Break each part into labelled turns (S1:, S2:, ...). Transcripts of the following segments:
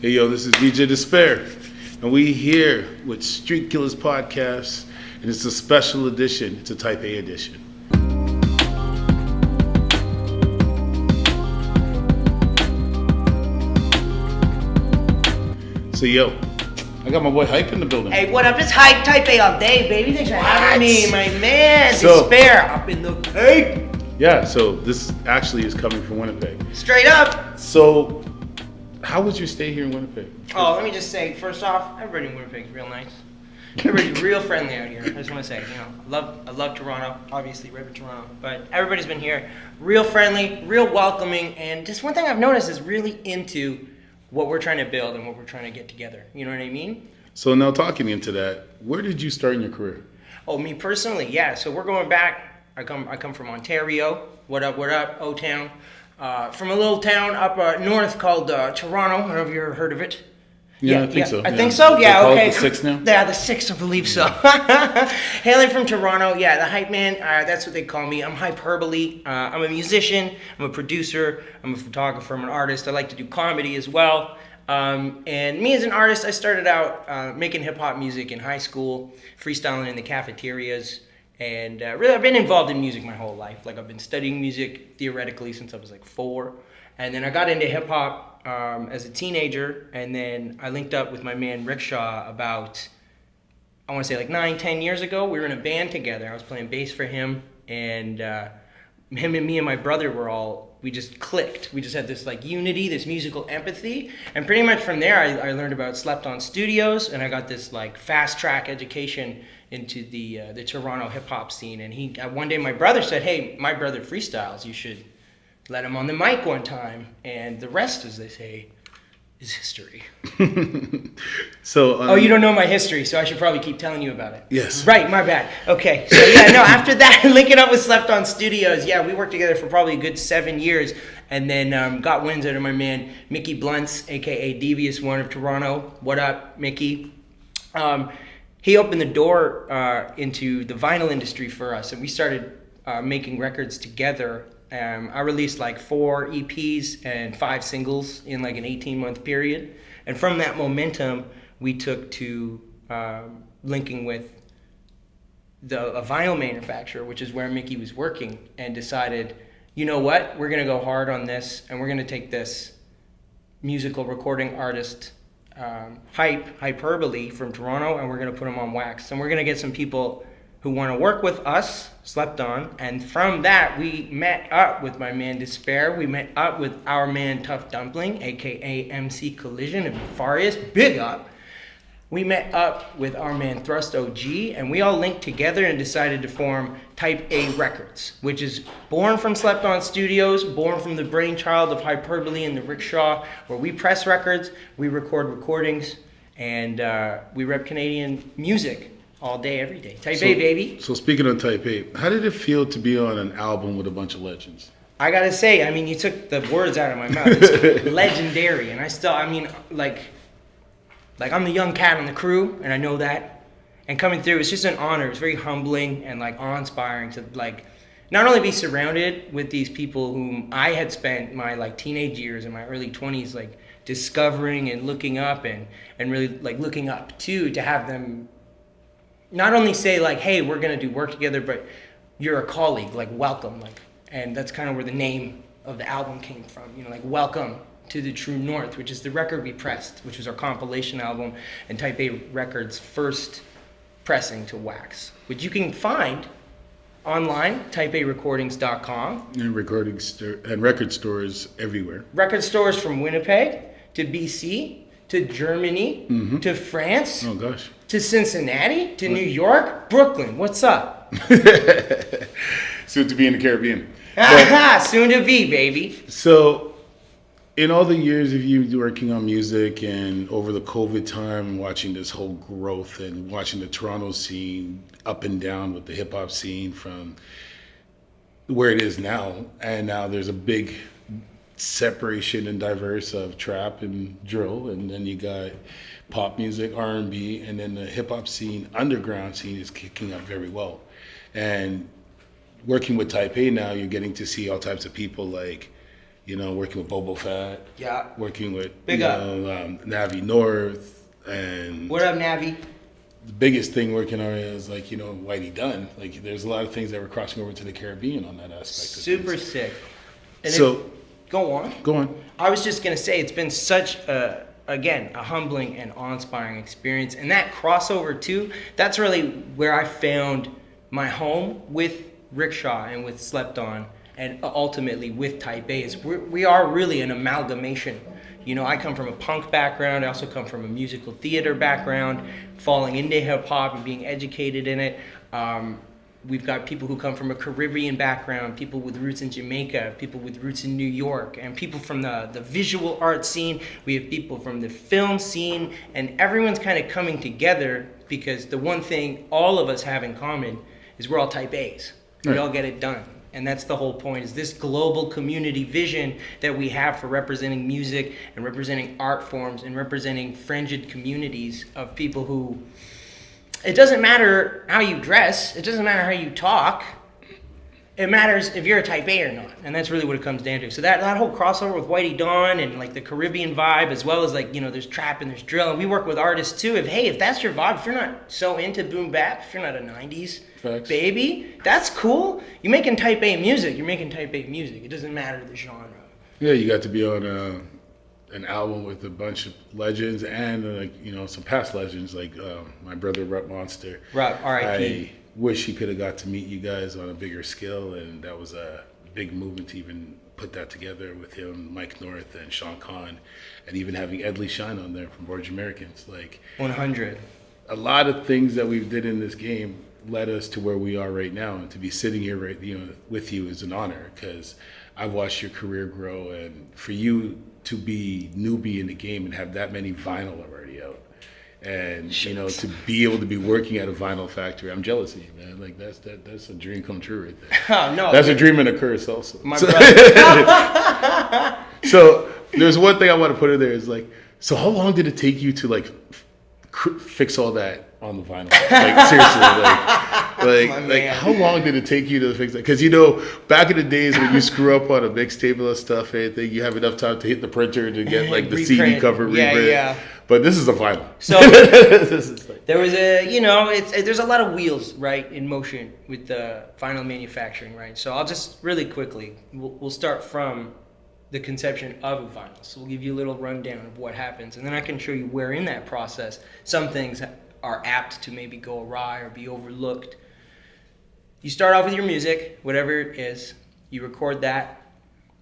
S1: Hey yo, this is DJ Disspare, and we here with Streetkillaz Podcast, and it's a special edition. It's a Type A edition. So yo, I got my boy Hype in the building.
S2: Hey, what up? It's Hype Type A all day, baby. Thanks for having me, my man. Disspare up in the cake.
S1: Yeah, so this actually is coming from Winnipeg.
S2: Straight up.
S1: So, how was your stay here in Winnipeg?
S2: Oh, let me just say, first off, everybody in Winnipeg is real nice. Everybody's real friendly out here. I just want to say, I love Toronto, obviously, right in Toronto. But everybody's been here, real friendly, real welcoming, and just one thing I've noticed is really into what we're trying to build and what we're trying to get together. You know what I mean?
S1: So now talking into that, where did you start in your career?
S2: Oh, me personally, yeah. So we're going back. I come from Ontario. What up, O-Town. From a little town up north called Toronto. Have you ever heard of it?
S1: Yeah, I think so.
S2: I think so. Yeah,
S1: call
S2: okay.
S1: It the Six now?
S2: Yeah, the Six, I believe so. Hailing from Toronto, yeah, the hype man. That's what they call me. I'm hyperbole. I'm a musician. I'm a producer. I'm a photographer. I'm an artist. I like to do comedy as well. And me as an artist, I started out making hip hop music in high school, freestyling in the cafeterias. And really, I've been involved in music my whole life. Like, I've been studying music theoretically since I was like 4. And then I got into hip hop as a teenager. And then I linked up with my man Rickshaw about, I want to say like 9-10 years ago. We were in a band together. I was playing bass for him. And him and me and my brother we just clicked. We just had this like unity, this musical empathy. And pretty much from there, I learned about Slept On Studios. And I got this like fast track education into the Toronto hip hop scene. And one day my brother said, "Hey, my brother freestyles. You should let him on the mic one time." And the rest, as they say, is history.
S1: So
S2: oh, you don't know my history, so I should probably keep telling you about it.
S1: Yes.
S2: Right, my bad. Okay, so yeah, no, after that, linking up with Slept On Studios, yeah, we worked together for probably a good 7 years, and then got wins out of my man, Mickey Blunts, a.k.a. Devious One of Toronto. What up, Mickey? He opened the door into the vinyl industry for us, and we started making records together. I released like 4 EPs and 5 singles in like an 18-month period. And from that momentum, we took to linking with a vinyl manufacturer, which is where Mickey was working, and decided, you know what, we're going to go hard on this, and we're going to take this musical recording artist, hyperbole from Toronto, and we're going to put him on wax. And we're going to get some people who want to work with us, Slept On. And from that, we met up with my man Disspare. We met up with our man Tough Dumpling, a.k.a. MC Collision and Farius. Big up. We met up with our man Thrust OG, and we all linked together and decided to form Type A Records, which is born from Slept On Studios, born from the brainchild of Hyperbole and the Rickshaw, where we press records, we record recordings, and we rep Canadian music all day, every day. Type A, baby.
S1: So speaking of Type A, how did it feel to be on an album with a bunch of legends?
S2: I gotta say, I mean, you took the words out of my mouth. It's legendary, and like I'm the young cat on the crew, and I know that. And coming through, it's just an honor. It's very humbling and like awe-inspiring to like not only be surrounded with these people whom I had spent my like teenage years and my early 20s like discovering and looking up and really like looking up to have them not only say like, "Hey, we're gonna do work together," but you're a colleague, like welcome, like, and that's kind of where the name of the album came from. Like welcome to the True North, which is the record we pressed, which was our compilation album and Type A Records' first pressing to wax, which you can find online, typearecordings.com.
S1: And record stores everywhere.
S2: Record stores from Winnipeg to BC to Germany to France.
S1: Oh gosh.
S2: To Cincinnati to New York, Brooklyn. What's up?
S1: Soon to be in the Caribbean.
S2: Soon to be, baby.
S1: So, in all the years of you working on music and over the COVID time, watching this whole growth and watching the Toronto scene up and down with the hip hop scene from where it is now, and now there's a big separation and diverse of trap and drill, and then you got pop music, R&B, and then the hip hop scene, underground scene is kicking up very well. And working with Type A now, you're getting to see all types of people like working with Bobo Fat,
S2: Yeah.
S1: working with
S2: Big up.
S1: Navi North, and
S2: What up, Navi?
S1: the biggest thing working on it is Whitey Dunn. Like there's a lot of things that were crossing over to the Caribbean on that aspect.
S2: Super
S1: of things.
S2: sick. And
S1: So
S2: go on.
S1: go on.
S2: I was just gonna say it's been such a humbling and awe-inspiring experience, and that crossover too. That's really where I found my home with Rickshaw and with Slept On, and ultimately with Type A. We are really an amalgamation. I come from a punk background. I also come from a musical theater background, falling into hip hop and being educated in it. We've got people who come from a Caribbean background, people with roots in Jamaica, people with roots in New York, and people from the visual art scene. We have people from the film scene, and everyone's kind of coming together because the one thing all of us have in common is we're all Type A's. We all get it done. And that's the whole point, is this global community vision that we have for representing music and representing art forms and representing fringed communities of people who... It doesn't matter how you dress. It doesn't matter how you talk. It matters if you're a Type A or not. And that's really what it comes down to. So that whole crossover with Whitey Dawn and like the Caribbean vibe, as well as there's trap and there's drill. And we work with artists too. If that's your vibe, if you're not so into boom bap, if you're not a 90s baby, that's cool. You're making Type A music. You're making Type A music. It doesn't matter the genre.
S1: Yeah, you got to be on an album with a bunch of legends and some past legends like my brother Rep Monster.
S2: Rep, R.I.P.
S1: I wish he could have got to meet you guys on a bigger scale, and that was a big movement to even put that together with him, Mike North, and Sean Khan, and even having Ed Lee Shine on there from Border Americans.
S2: 100.
S1: A lot of things that we did in this game led us to where we are right now, and to be sitting here with you is an honor, because I've watched your career grow, and for you to be newbie in the game and have that many vinyl already out, and to be able to be working at a vinyl factory, I'm jealous of you, man. That's a dream come true right there.
S2: Oh no,
S1: that's a dream and a curse also.
S2: My brother.
S1: So there's one thing I want to put in there is so how long did it take you to fix all that on the vinyl? Seriously, how long did it take you to fix that? Because back in the days when you screw up on a mixtape and stuff, anything, you have enough time to hit the printer to get the
S2: Reprint.
S1: CD cover reprint.
S2: Yeah.
S1: But this is a vinyl.
S2: So there was there's a lot of wheels, right, in motion with the vinyl manufacturing, right? So I'll just really quickly, we'll start from the conception of a vinyl. So we'll give you a little rundown of what happens, and then I can show you where in that process some things are apt to maybe go awry or be overlooked. You start off with your music, whatever it is. You record that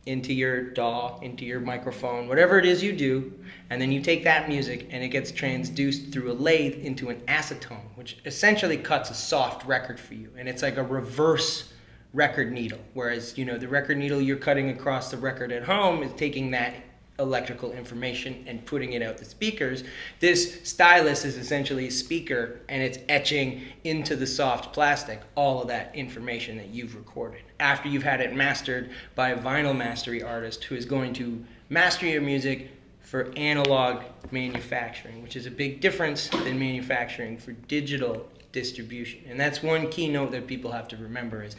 S2: into your DAW, into your microphone, whatever it is you do, and then you take that music and it gets transduced through a lathe into an acetone, which essentially cuts a soft record for you. And it's like a reverse record needle, whereas the record needle you're cutting across the record at home is taking that electrical information and putting it out the speakers. This stylus is essentially a speaker, and it's etching into the soft plastic all of that information that you've recorded after you've had it mastered by a vinyl mastery artist who is going to master your music for analog manufacturing, which is a big difference than manufacturing for digital distribution. And that's one keynote that people have to remember is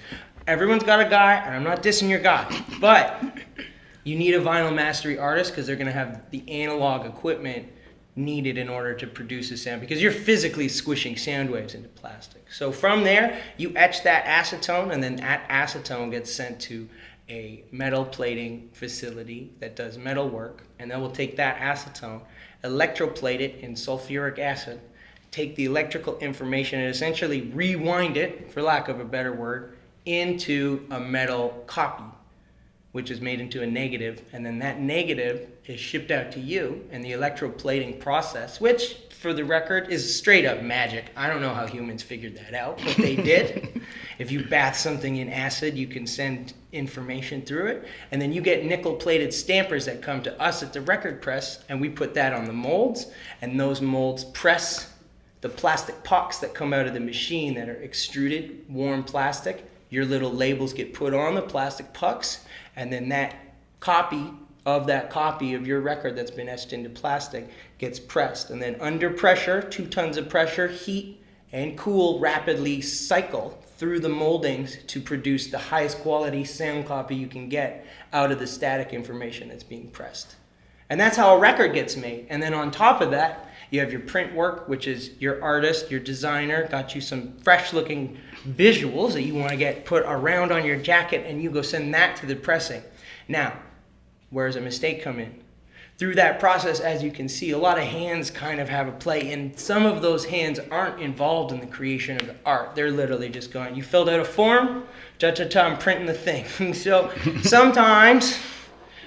S2: everyone's got a guy, and I'm not dissing your guy, but you need a vinyl mastery artist because they're going to have the analog equipment needed in order to produce a sound, because you're physically squishing sound waves into plastic. So from there, you etch that acetone, and then that acetone gets sent to a metal plating facility that does metal work, and then we'll take that acetone, electroplate it in sulfuric acid, take the electrical information and essentially rewind it, for lack of a better word, into a metal copy, which is made into a negative, and then that negative is shipped out to you, and the electroplating process, which, for the record, is straight up magic. I don't know how humans figured that out, but they did. If you bath something in acid, you can send information through it, and then you get nickel-plated stampers that come to us at the record press, and we put that on the molds, and those molds press the plastic pucks that come out of the machine that are extruded, warm plastic. Your little labels get put on the plastic pucks, and then that copy of your record that's been etched into plastic gets pressed. And then under pressure, 2 tons of pressure, heat, and cool rapidly cycle through the moldings to produce the highest quality sound copy you can get out of the static information that's being pressed. And that's how a record gets made. And then on top of that, you have your print work, which is your artist, your designer, got you some fresh looking visuals that you want to get put around on your jacket, and you go send that to the pressing. Now, where does a mistake come in? Through that process, as you can see, a lot of hands kind of have a play, and some of those hands aren't involved in the creation of the art. They're literally just going, you filled out a form, I'm printing the thing. So sometimes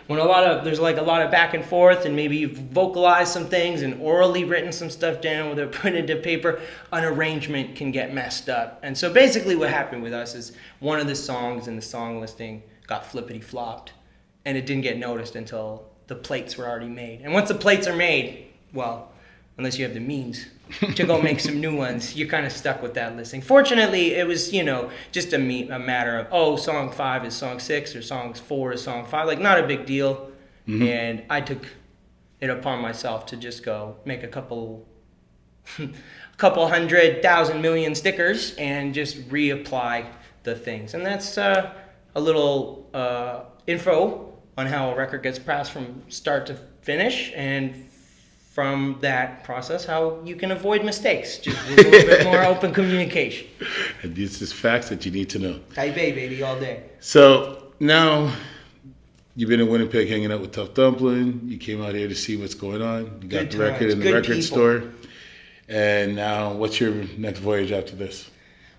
S2: when there's like a lot of back and forth, and maybe you've vocalized some things and orally written some stuff down with it put into paper, an arrangement can get messed up. And so basically what happened with us is one of the songs in the song listing got flippity flopped, and it didn't get noticed until the plates were already made. And once the plates are made, well, unless you have the means to go make some new ones, you're kind of stuck with that listing. Fortunately, it was, just a matter of, song 5 is song 6 or song 4 is song 5. Like, not a big deal. Mm-hmm. And I took it upon myself to just go make a couple 100,000 million stickers and just reapply the things. And that's a little info on how a record gets passed from start to finish, and from that process, how you can avoid mistakes. Just a little bit more open communication.
S1: And these is facts that you need to know.
S2: Type A, baby, all day.
S1: So now you've been in Winnipeg hanging out with Tough Dumpling. You came out here to see what's going on. You got the record in the record store. And now what's your next voyage after this?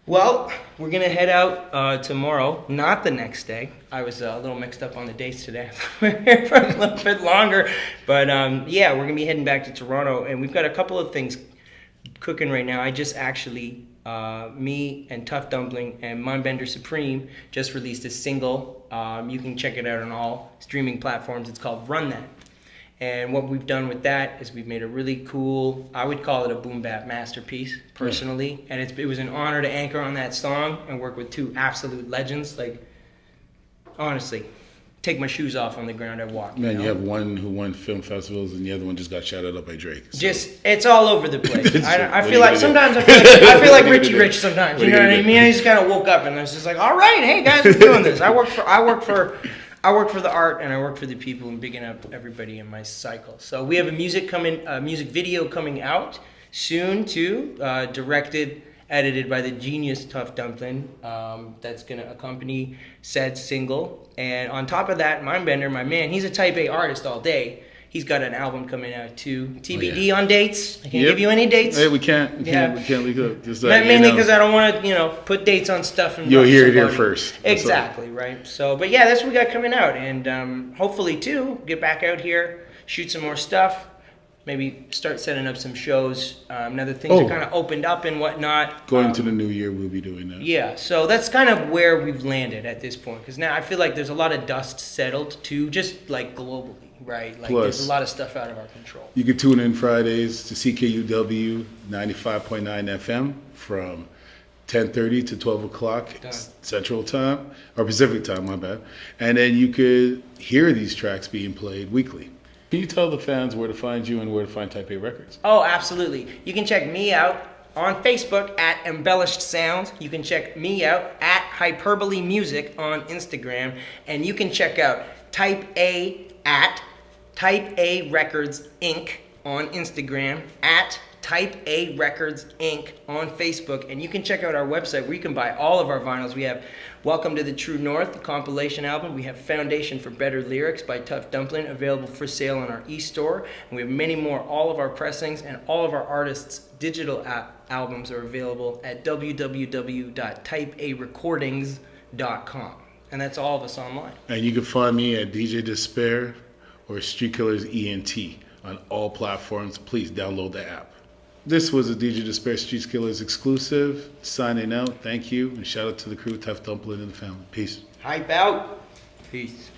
S2: Well, we're going to head out tomorrow, not the next day. I was a little mixed up on the dates today. We're here for a little bit longer. But we're going to be heading back to Toronto, and we've got a couple of things cooking right now. I just actually, me and Tough Dumpling and Mindbender Supreme just released a single. You can check it out on all streaming platforms. It's called Run That. And what we've done with that is we've made a really cool, I would call it a boom bap masterpiece, personally. And it was an honor to anchor on that song and work with two absolute legends. Like, honestly, take my shoes off on the ground I walk.
S1: Man, you have one who won film festivals, and the other one just got shouted up by Drake. So.
S2: It's all over the place. I feel like sometimes I feel like Richie Rich sometimes. You know what I mean? I just kind of woke up and I was just like, all right, hey guys, we're doing this. I work for the art, and I work for the people, and bigging up everybody in my cycle. So we have a music video coming out soon too, directed, edited by the genius Tough Dumpling. That's gonna accompany said single. And on top of that, Mindbender, my man, he's a Type A artist all day. He's got an album coming out too. TBD on dates. I can't give you any dates.
S1: Hey, we can't leak up. Just
S2: mainly because I don't want to, put dates on stuff. And
S1: you'll hear it here first.
S2: Exactly, right? So, but yeah, that's what we got coming out. And hopefully, too, get back out here, shoot some more stuff, maybe start setting up some shows. Now that things are kind of opened up and whatnot.
S1: Going to the new year, we'll be doing that.
S2: Yeah, so that's kind of where we've landed at this point. Because now I feel like there's a lot of dust settled, too, just like globally. Right, like plus, there's a lot of stuff out of our control.
S1: You can tune in Fridays to CKUW 95.9 FM from 10:30 to 12 o'clock Central Time, or Pacific Time, my bad. And then you could hear these tracks being played weekly. Can you tell the fans where to find you and where to find Type A Records?
S2: Oh, absolutely. You can check me out on Facebook at Embellished Sounds. You can check me out at Hyperbole Music on Instagram. And you can check out Type A at Type A Records Inc. on Instagram, at Type A Records Inc. on Facebook, and you can check out our website where you can buy all of our vinyls. We have Welcome to the True North, the compilation album. We have Foundation for Better Lyrics by Tough Dumpling, available for sale on our e-store, and we have many more. All of our pressings and all of our artists' digital albums are available at www.typearecordings.com, and that's all of us online.
S1: And you can find me at DJ Disspare or Streetkillaz Ent on all platforms. Please download the app. This was a DJ Disspare Streetkillaz exclusive. Signing out. Thank you. And shout out to the crew, Tough Dumpling and the family. Peace.
S2: Hype out. Peace.